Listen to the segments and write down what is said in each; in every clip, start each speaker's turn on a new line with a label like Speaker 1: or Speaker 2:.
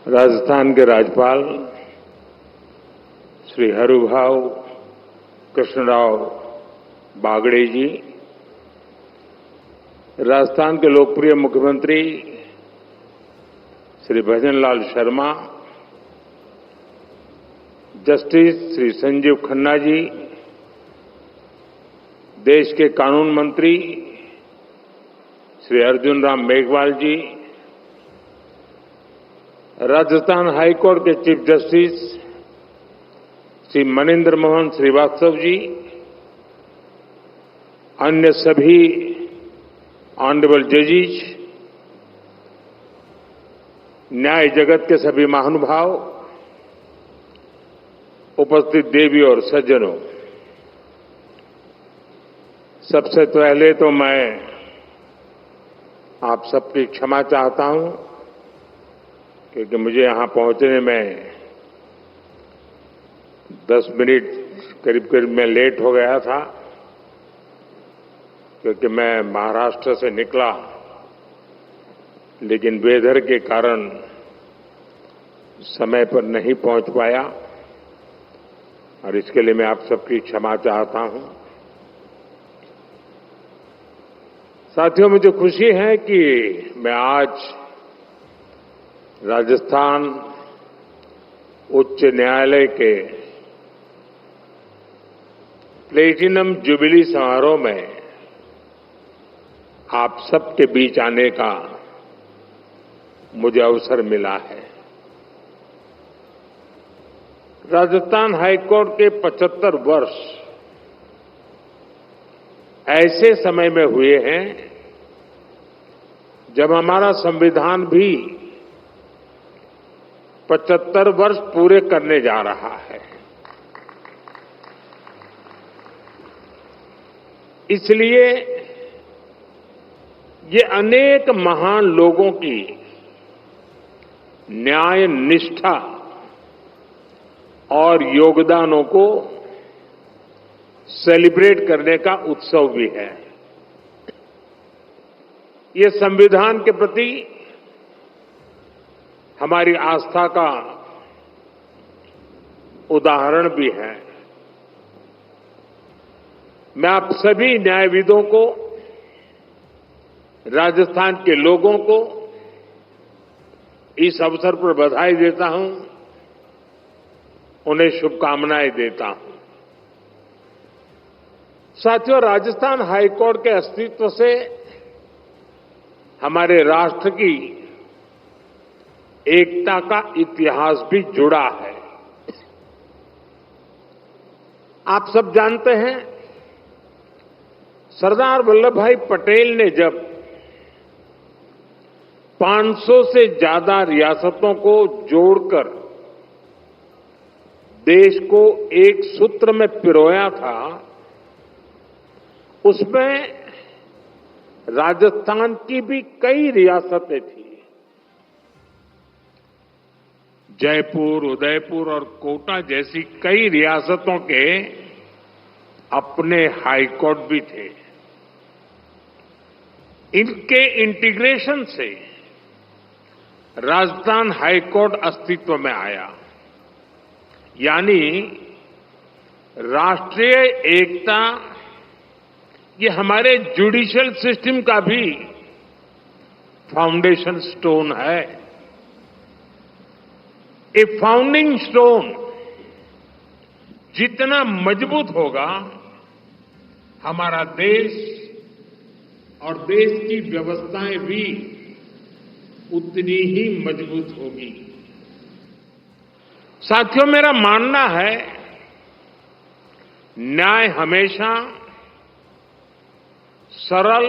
Speaker 1: राजस्थान के राज्यपाल श्री हरुभाऊ कृष्णराव बागड़े जी, राजस्थान के लोकप्रिय मुख्यमंत्री श्री भजनलाल शर्मा, जस्टिस श्री संजीव खन्ना जी, देश के कानून मंत्री श्री अर्जुन राम मेघवाल जी, राजस्थान हाईकोर्ट के चीफ जस्टिस श्री मनिंदर मोहन श्रीवास्तव जी, अन्य सभी ऑनरेबल जजेस, न्याय जगत के सभी महानुभाव, उपस्थित देवी और सज्जनों, सबसे पहले तो मैं आप सबकी क्षमा चाहता हूं क्योंकि मुझे यहां पहुंचने में 10 मिनट करीब मैं लेट हो गया था क्योंकि मैं महाराष्ट्र से निकला, लेकिन वेदर के कारण समय पर नहीं पहुंच पाया और इसके लिए मैं आप सबकी क्षमा चाहता हूं। साथियों, मुझे खुशी है कि मैं आज राजस्थान उच्च न्यायालय के प्लेटिनम जुबिली समारोह में आप सबके बीच आने का मुझे अवसर मिला है। राजस्थान हाईकोर्ट के 75 वर्ष ऐसे समय में हुए हैं जब हमारा संविधान भी 75 वर्ष पूरे करने जा रहा है। इसलिए ये अनेक महान लोगों की न्याय निष्ठा और योगदानों को सेलिब्रेट करने का उत्सव भी है। ये संविधान के प्रति हमारी आस्था का उदाहरण भी है। मैं आप सभी न्यायविदों को, राजस्थान के लोगों को इस अवसर पर बधाई देता हूं, उन्हें शुभकामनाएं देता हूं। साथियों, राजस्थान हाईकोर्ट के अस्तित्व से हमारे राष्ट्र की एकता का इतिहास भी जुड़ा है। आप सब जानते हैं, सरदार वल्लभ भाई पटेल ने जब 500 से ज्यादा रियासतों को जोड़कर देश को एक सूत्र में पिरोया था, उसमें राजस्थान की भी कई रियासतें थी। जयपुर, उदयपुर और कोटा जैसी कई रियासतों के अपने हाईकोर्ट भी थे। इनके इंटीग्रेशन से राजस्थान हाईकोर्ट अस्तित्व में आया, यानी राष्ट्रीय एकता ये हमारे जुडिशियल सिस्टम का भी फाउंडेशन स्टोन है। ए फाउंडिंग स्टोन जितना मजबूत होगा, हमारा देश और देश की व्यवस्थाएं भी उतनी ही मजबूत होगी। साथियों, मेरा मानना है न्याय हमेशा सरल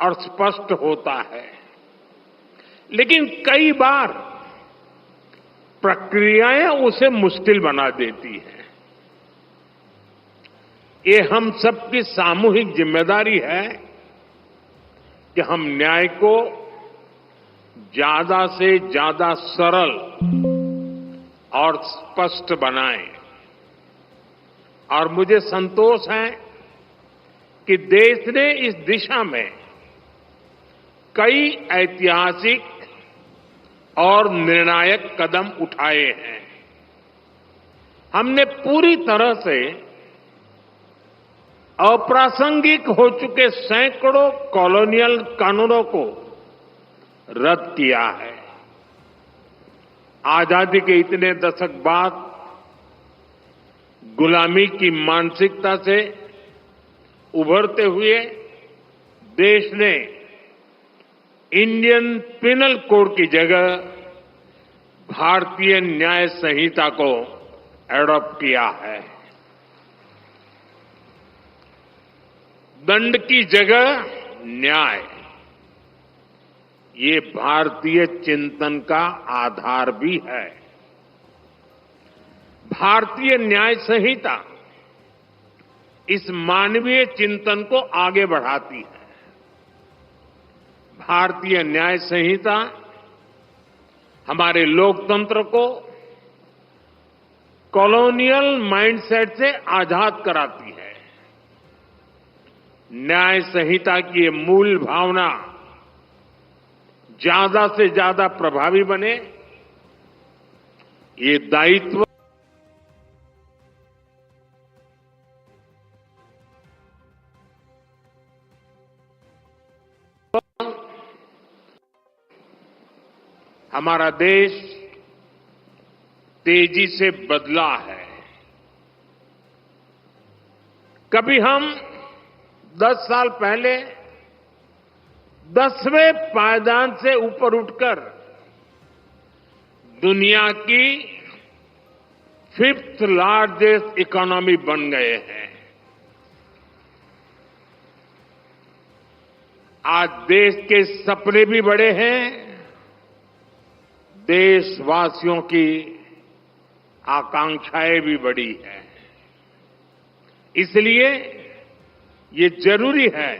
Speaker 1: और स्पष्ट होता है, लेकिन कई बार प्रक्रियाएं उसे मुश्किल बना देती हैं। ये हम सबकी सामूहिक जिम्मेदारी है कि हम न्याय को ज्यादा से ज्यादा सरल और स्पष्ट बनाएं। और मुझे संतोष है कि देश ने इस दिशा में कई ऐतिहासिक और निर्णायक कदम उठाए हैं। हमने पूरी तरह से अप्रासंगिक हो चुके सैकड़ों कॉलोनियल कानूनों को रद्द किया है। आजादी के इतने दशक बाद गुलामी की मानसिकता से उभरते हुए देश ने इंडियन पिनल कोड की जगह भारतीय न्याय संहिता को एडॉप्ट किया है। दंड की जगह न्याय, ये भारतीय चिंतन का आधार भी है। भारतीय न्याय संहिता इस मानवीय चिंतन को आगे बढ़ाती है। भारतीय न्याय संहिता हमारे लोकतंत्र को कॉलोनियल माइंडसेट से आजाद कराती है। न्याय संहिता की ये मूल भावना ज्यादा से ज्यादा प्रभावी बने, ये दायित्व हमारा देश तेजी से बदला है। कभी हम 10 साल पहले 10वें पायदान से ऊपर उठकर दुनिया की 5th लार्जेस्ट इकोनॉमी बन गए हैं। आज देश के सपने भी बड़े हैं, देशवासियों की आकांक्षाएं भी बड़ी हैं। इसलिए ये जरूरी है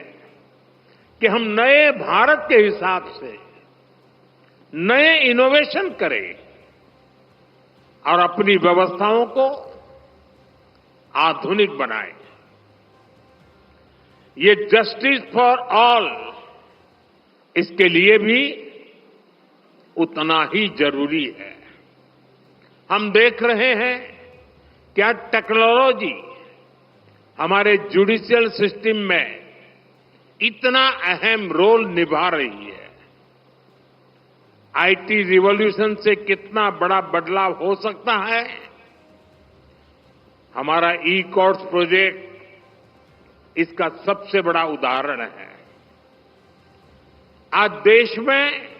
Speaker 1: कि हम नए भारत के हिसाब से नए इनोवेशन करें और अपनी व्यवस्थाओं को आधुनिक बनाएं। ये जस्टिस फॉर ऑल, इसके लिए भी उतना ही जरूरी है। हम देख रहे हैं क्या टेक्नोलॉजी हमारे जुडिशियल सिस्टम में इतना अहम रोल निभा रही है। आईटी रिवॉल्यूशन से कितना बड़ा बदलाव हो सकता है, हमारा ई कोर्ट्स प्रोजेक्ट इसका सबसे बड़ा उदाहरण है। आज देश में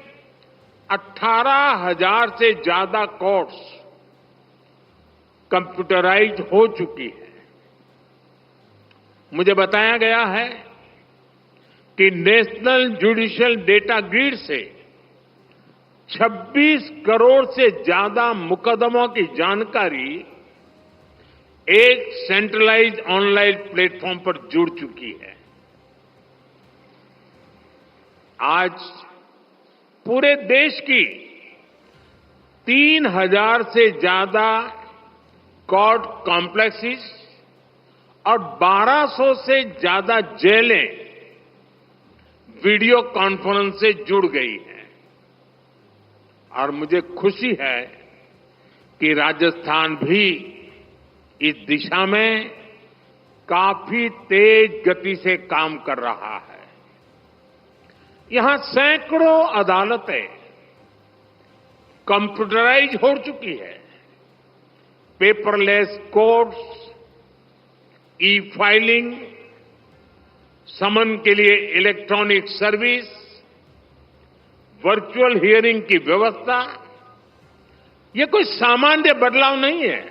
Speaker 1: 18,000 से ज्यादा कोर्ट्स कंप्यूटराइज हो चुकी है। मुझे बताया गया है कि नेशनल जुडिशियल डेटा ग्रिड से 26 करोड़ से ज्यादा मुकदमों की जानकारी एक सेंट्रलाइज्ड ऑनलाइन प्लेटफॉर्म पर जुड़ चुकी है। आज पूरे देश की 3,000 से ज्यादा कोर्ट कॉम्प्लेक्सेस और 1,200 से ज्यादा जेलें वीडियो कॉन्फ्रेंस से जुड़ गई हैं। और मुझे खुशी है कि राजस्थान भी इस दिशा में काफी तेज गति से काम कर रहा है। यहां सैकड़ों अदालतें कंप्यूटराइज हो चुकी है। पेपरलेस कोर्ट्स, ई फाइलिंग, समन के लिए इलेक्ट्रॉनिक सर्विस, वर्चुअल हियरिंग की व्यवस्था, ये कोई सामान्य बदलाव नहीं है।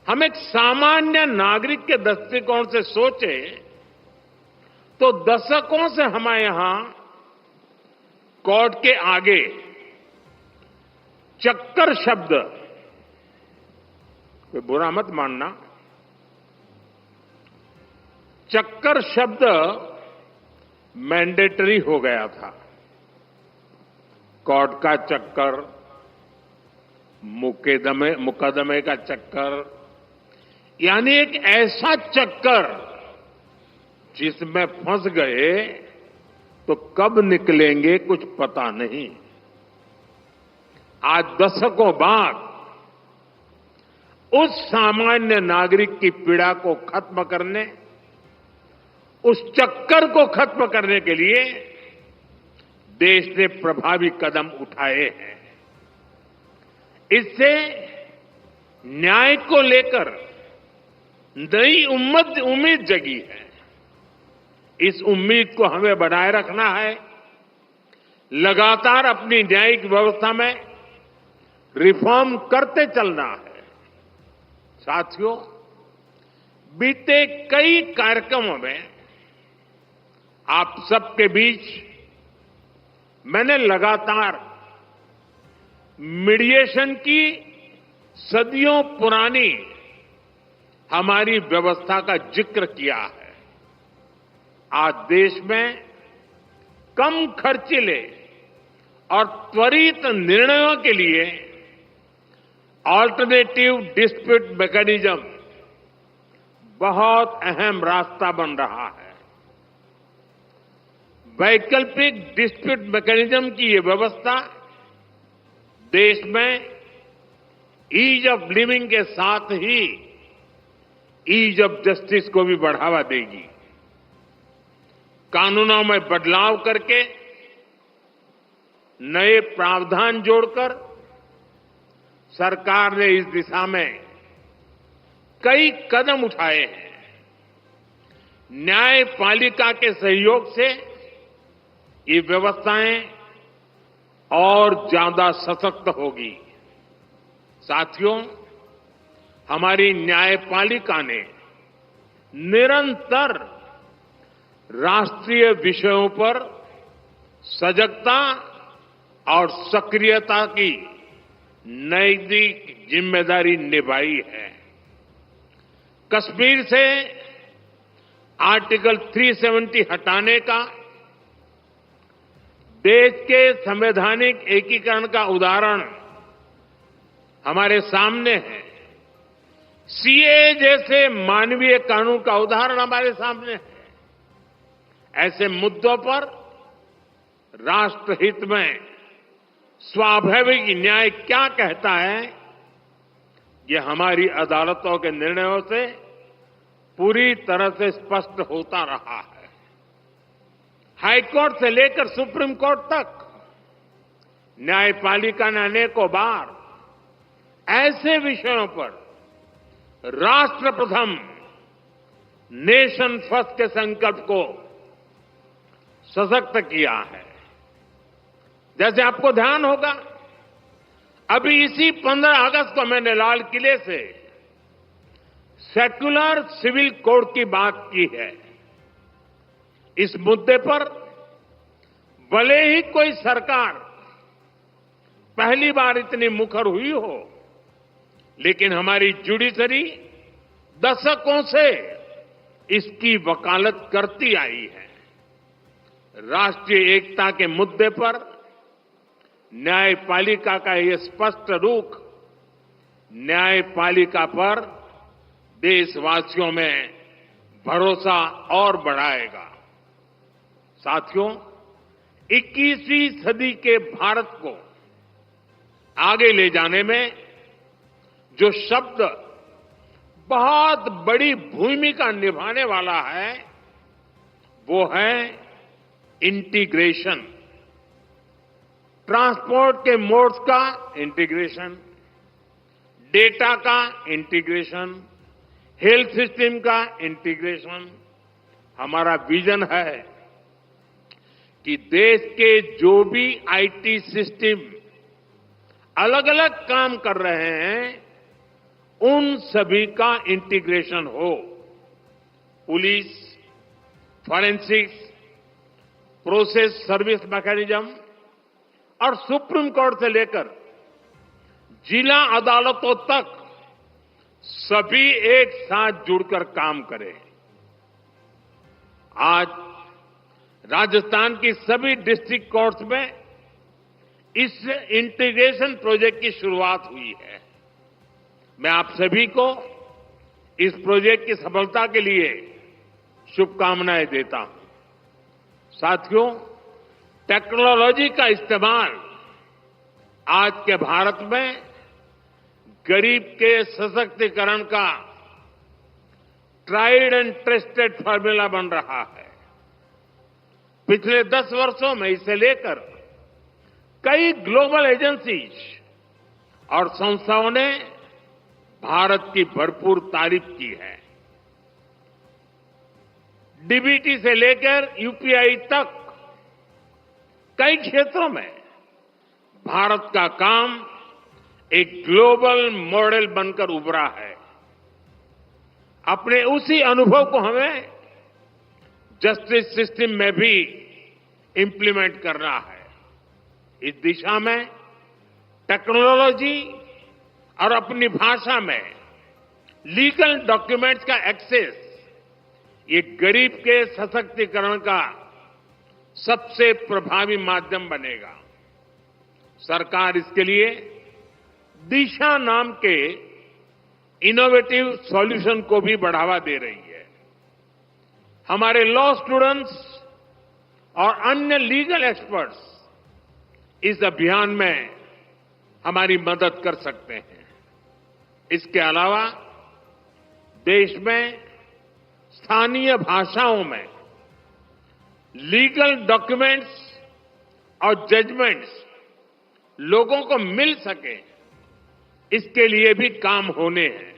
Speaker 1: हम एक सामान्य नागरिक के दृष्टिकोण से सोचे तो दशकों से हमारे यहां कोर्ट के आगे चक्कर शब्द, कोई बुरा मत मानना, चक्कर शब्द मैंडेटरी हो गया था। कोर्ट का चक्कर, मुकदमे का चक्कर, यानी एक ऐसा चक्कर जिसमें फंस गए तो कब निकलेंगे कुछ पता नहीं। आज दशकों बाद उस सामान्य नागरिक की पीड़ा को खत्म करने, उस चक्कर को खत्म करने के लिए देश ने प्रभावी कदम उठाए हैं। इससे न्याय को लेकर नई उम्मीद जगी है। इस उम्मीद को हमें बनाए रखना है। लगातार अपनी न्यायिक व्यवस्था में रिफॉर्म करते चलना है। साथियों, बीते कई कार्यक्रमों में आप सबके बीच मैंने लगातार मीडिएशन की सदियों पुरानी हमारी व्यवस्था का जिक्र किया है। आज देश में कम खर्चीले और त्वरित निर्णयों के लिए ऑल्टरनेटिव डिस्प्यूट मैकेनिज्म बहुत अहम रास्ता बन रहा है। वैकल्पिक डिस्प्यूट मैकेनिज्म की ये व्यवस्था देश में ईज ऑफ लिविंग के साथ ही ईज ऑफ जस्टिस को भी बढ़ावा देगी। कानूनों में बदलाव करके नए प्रावधान जोड़कर सरकार ने इस दिशा में कई कदम उठाए हैं। न्यायपालिका के सहयोग से ये व्यवस्थाएं और ज्यादा सशक्त होगी। साथियों, हमारी न्यायपालिका ने निरंतर राष्ट्रीय विषयों पर सजगता और सक्रियता की नैतिक जिम्मेदारी निभाई है। कश्मीर से आर्टिकल 370 हटाने का देश के संवैधानिक एकीकरण का उदाहरण हमारे सामने है। सीए जैसे मानवीय कानून का उदाहरण हमारे सामने है। ऐसे मुद्दों पर राष्ट्रहित में स्वाभाविक न्याय क्या कहता है, ये हमारी अदालतों के निर्णयों से पूरी तरह से स्पष्ट होता रहा है। हाईकोर्ट से लेकर सुप्रीम कोर्ट तक न्यायपालिका ने अनेकों बार ऐसे विषयों पर राष्ट्र प्रथम, नेशन फर्स्ट के संकल्प को सशक्त किया है। जैसे आपको ध्यान होगा, अभी इसी 15 अगस्त को मैंने लाल किले से सेक्युलर सिविल कोड की बात की है। इस मुद्दे पर भले ही कोई सरकार पहली बार इतनी मुखर हुई हो, लेकिन हमारी जुडिशरी दशकों से इसकी वकालत करती आई है। राष्ट्रीय एकता के मुद्दे पर न्यायपालिका का ये स्पष्ट रुख न्यायपालिका पर देशवासियों में भरोसा और बढ़ाएगा। साथियों, 21वीं सदी के भारत को आगे ले जाने में जो शब्द बहुत बड़ी भूमिका निभाने वाला है, वो है इंटीग्रेशन। ट्रांसपोर्ट के मोड्स का इंटीग्रेशन, डेटा का इंटीग्रेशन, हेल्थ सिस्टम का इंटीग्रेशन। हमारा विजन है कि देश के जो भी आईटी सिस्टम अलग अलग काम कर रहे हैं, उन सभी का इंटीग्रेशन हो। Police, forensics, process service mechanism और सुप्रीम कोर्ट से लेकर जिला अदालतों तक सभी एक साथ जुड़कर काम करें। आज राजस्थान की सभी डिस्ट्रिक्ट कोर्ट्स में इस इंटीग्रेशन प्रोजेक्ट की शुरुआत हुई है। मैं आप सभी को इस प्रोजेक्ट की सफलता के लिए शुभकामनाएं देता हूं। साथियों, टेक्नोलॉजी का इस्तेमाल आज के भारत में गरीब के सशक्तिकरण का ट्राइड एंड टेस्टेड फॉर्मूला बन रहा है। पिछले 10 वर्षों में इसे लेकर कई ग्लोबल एजेंसीज और संस्थाओं ने भारत की भरपूर तारीफ की है। डीबीटी से लेकर यूपीआई तक कई क्षेत्रों में भारत का काम एक ग्लोबल मॉडल बनकर उभरा है। अपने उसी अनुभव को हमें जस्टिस सिस्टम में भी इंप्लीमेंट करना है। इस दिशा में टेक्नोलॉजी और अपनी भाषा में लीगल डॉक्यूमेंट्स का एक्सेस ये गरीब के सशक्तिकरण का सबसे प्रभावी माध्यम बनेगा। सरकार इसके लिए दिशा नाम के इनोवेटिव सॉल्यूशन को भी बढ़ावा दे रही है। हमारे लॉ स्टूडेंट्स और अन्य लीगल एक्सपर्ट्स इस अभियान में हमारी मदद कर सकते हैं। इसके अलावा देश में स्थानीय भाषाओं में लीगल डॉक्यूमेंट्स और जजमेंट्स लोगों को मिल सके, इसके लिए भी काम होने हैं।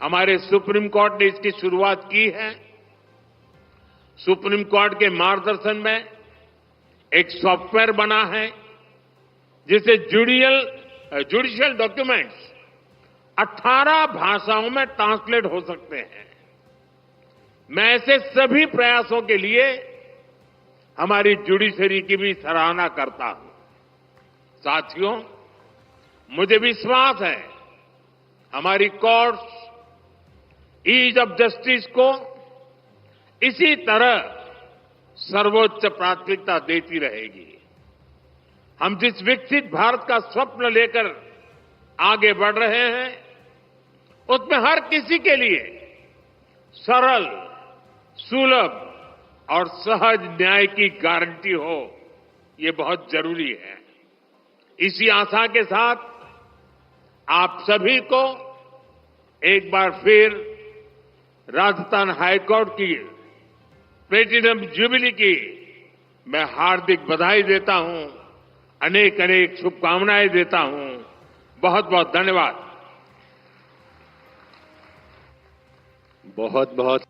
Speaker 1: हमारे सुप्रीम कोर्ट ने इसकी शुरुआत की है। सुप्रीम कोर्ट के मार्गदर्शन में एक सॉफ्टवेयर बना है जिसे जुडिशियल डॉक्यूमेंट्स 18 भाषाओं में ट्रांसलेट हो सकते हैं। मैं ऐसे सभी प्रयासों के लिए हमारी जुडिशरी की भी सराहना करता हूं। साथियों, मुझे विश्वास है हमारी कोर्ट्स ईज ऑफ जस्टिस को इसी तरह सर्वोच्च प्राथमिकता देती रहेगी। हम जिस विकसित भारत का स्वप्न लेकर आगे बढ़ रहे हैं, उसमें हर किसी के लिए सरल, सुलभ और सहज न्याय की गारंटी हो, ये बहुत जरूरी है। इसी आशा के साथ आप सभी को एक बार फिर राजस्थान हाईकोर्ट की प्लेटिनम जुबली की मैं हार्दिक बधाई देता हूं, अनेक अनेक शुभकामनाएं देता हूं। बहुत बहुत धन्यवाद।
Speaker 2: बहुत बहुत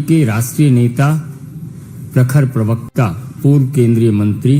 Speaker 3: के राष्ट्रीय नेता, प्रखर प्रवक्ता, पूर्व केंद्रीय मंत्री